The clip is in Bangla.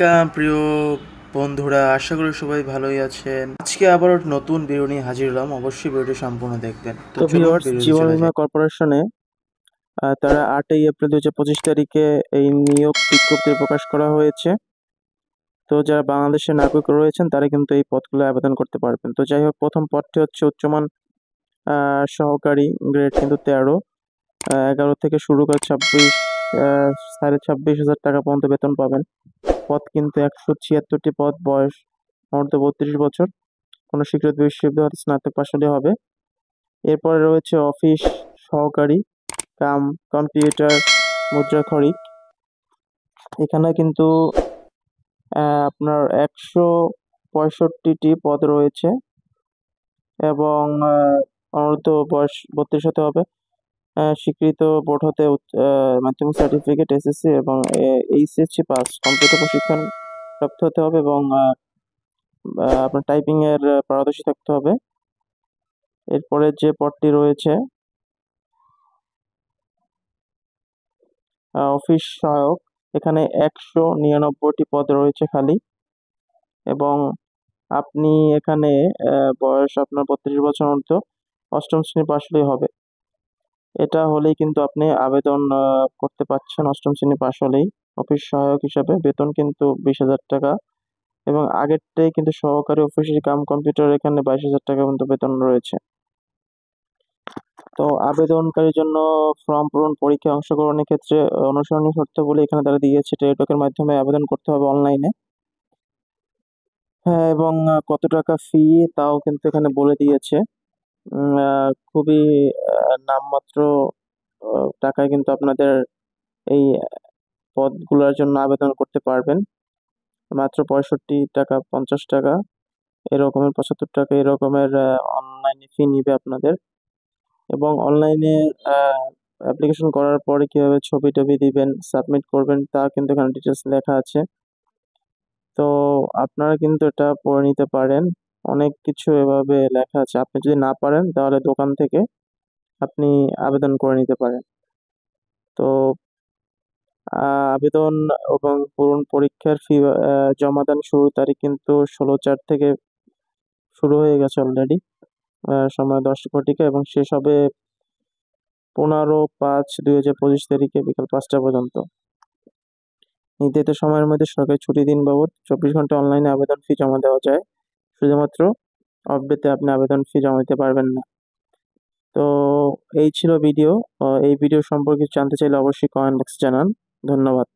ওয়েলকাম প্রিয় বন্ধুরা, আশা করি সবাই ভালোই আছেন। আজকে আবার নতুন ভিডিও নিয়ে হাজির হলাম, অবশ্যই ভিডিওটি সম্পূর্ণ দেখবেন। তো তো চলুন ভিউয়ার্স, ভিডিওতে জীবন চলে বীমা যাই। কর্পোরেশনে তারা 8ই এপ্রিল 2025 তারিখে এই নিয়োগ বিজ্ঞপ্তি প্রকাশ করা হয়েছে। তো যারা বাংলাদেশের নাগরিক রয়েছেন তারা কিন্তু এই পদগুলো আবেদন করতে পারবেন। তো যাই হোক, প্রথম পদটি হচ্ছে উচ্চমান সহকারী, গ্রেড কিন্তু 13। 11 থেকে শুরু করে 26,500 টাকা পর্যন্ত বেতন পাবেন। পদ কিন্তু 176টি পদ, বয়স অনূর্ধ্ব 32 বছর, কোনো স্বীকৃত বিশ্ববিদ্যালয় হতে স্নাতক পাশ হলে হবে। এরপরে রয়েছে অফিস সহকারী কাম কম্পিউটার মুদ্রাক্ষরিক। এখানে কিন্তু আপনার 165টি পদ রয়েছে এবং অনূর্ধ্ব বয়স 32 হতে হবে। স্বীকৃত বোর্ড হতে মাধ্যমিক সার্টিফিকেট, এসএসসি এবং এইচএসসি পাস, কম্পিউটার প্রশিক্ষণ প্রাপ্ত হতে হবে এবং আপনার টাইপিং এর পারদর্শী থাকতে হবে। এরপরে যে পদটি রয়েছে অফিস সহায়ক, এখানে 199টি পদ রয়েছে খালি এবং আপনি এখানে বয়স আপনার 32 বছর মতো, অষ্টম শ্রেণী পাশ হলেই হবে। এটা হলেই কিন্তু আপনি আবেদন করতে পারছেন, অষ্টম শ্রেণী পাশ হলেই। অফিস সহায়ক হিসাবে বেতন কিন্তু 20,000 টাকা এবং আগেরটাই কিন্তু সহকারী অফিসের কাম কম্পিউটার, এখানে 22,000 টাকা পর্যন্ত বেতন রয়েছে। তো আবেদনকারীর জন্য ফর্ম পূরণ, পরীক্ষায় অংশগ্রহণের ক্ষেত্রে অনুসরণীয় শর্তাবলী এখানে তারা দিয়েছে। টেলিটকের মাধ্যমে আবেদন করতে হবে অনলাইনে। হ্যাঁ, এবং কত টাকা ফি তাও কিন্তু এখানে বলে দিয়েছে। খুবই নামমাত্র টাকায় কিন্তু আপনাদের এই পদগুলোর জন্য আবেদন করতে পারবেন। মাত্র 65 টাকা, 50 টাকা এরকমের, 75 টাকা এরকমের অনলাইনে ফি নিবে আপনাদের। এবং অনলাইনে অ্যাপ্লিকেশন করার পরে কিভাবে ছবি টবি দিবেন, সাবমিট করবেন, তা কিন্তু এখানে ডিটেলস লেখা আছে। তো আপনারা কিন্তু এটা পড়ে নিতে পারেন। অনেক কিছু এভাবে লেখা আছে। আপনি যদি না পারেন তাহলে দোকান থেকে আপনি আবেদন করে নিতে পারেন। তো আবেদন এবং পূরণ পরীক্ষার ফি জমাদান শুরুর তারিখ কিন্তু 16/4 থেকে শুরু হয়ে গেছে অলরেডি। সময় 10 ঘটিকা এবং শেষ হবে 15/5/2025 তারিখে বিকাল 5টা পর্যন্ত। নির্ধারিত সময়ের মধ্যে সরকারি ছুটি দিন বাবদ 24 ঘন্টা অনলাইনে আবেদন ফি জমা দেওয়া যায়। শুধুমাত্র অফ ডেতে আপনি আবেদন ফি জমা দিতে পারবেন না। তো এই ছিল ভিডিও। এই ভিডিও সম্পর্কে জানতে চাইলে অবশ্যই কমেন্ট বক্সে জানান। ধন্যবাদ।